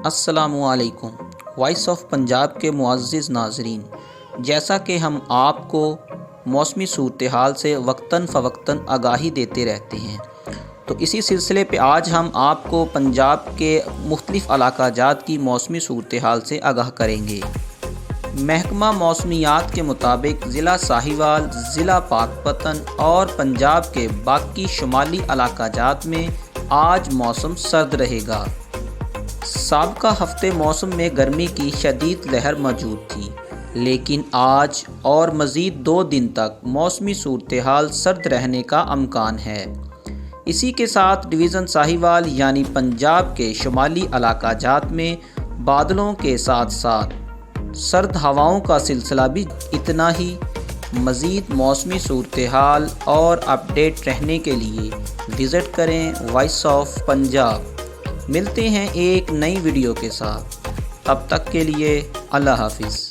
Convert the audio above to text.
السلام علیکم۔ Voice of Punjab کے معزز ناظرین، جیسا کہ ہم آپ کو موسمی صورتحال سے وقتاً فوقتاً آگاہی دیتے رہتے ہیں، تو اسی سلسلے پہ آج ہم آپ کو پنجاب کے مختلف علاقہ جات کی موسمی صورتحال سے آگاہ کریں گے۔ محکمہ موسمیات کے مطابق ضلع ساہیوال، ضلع پاکپتن اور پنجاب کے باقی شمالی علاقہ جات میں آج موسم سرد رہے گا۔ سابقہ ہفتے موسم میں گرمی کی شدید لہر موجود تھی، لیکن آج اور مزید 2 دن تک موسمی صورتحال سرد رہنے کا امکان ہے۔ اسی کے ساتھ ڈویژن ساہیوال یعنی پنجاب کے شمالی علاقہ جات میں بادلوں کے ساتھ ساتھ سرد ہواؤں کا سلسلہ بھی اتنا ہی۔ مزید موسمی صورتحال اور اپڈیٹ رہنے کے لیے وزٹ کریں وائس آف پنجاب۔ ملتے ہیں ایک نئی ویڈیو کے ساتھ، تب تک کے لیے اللہ حافظ۔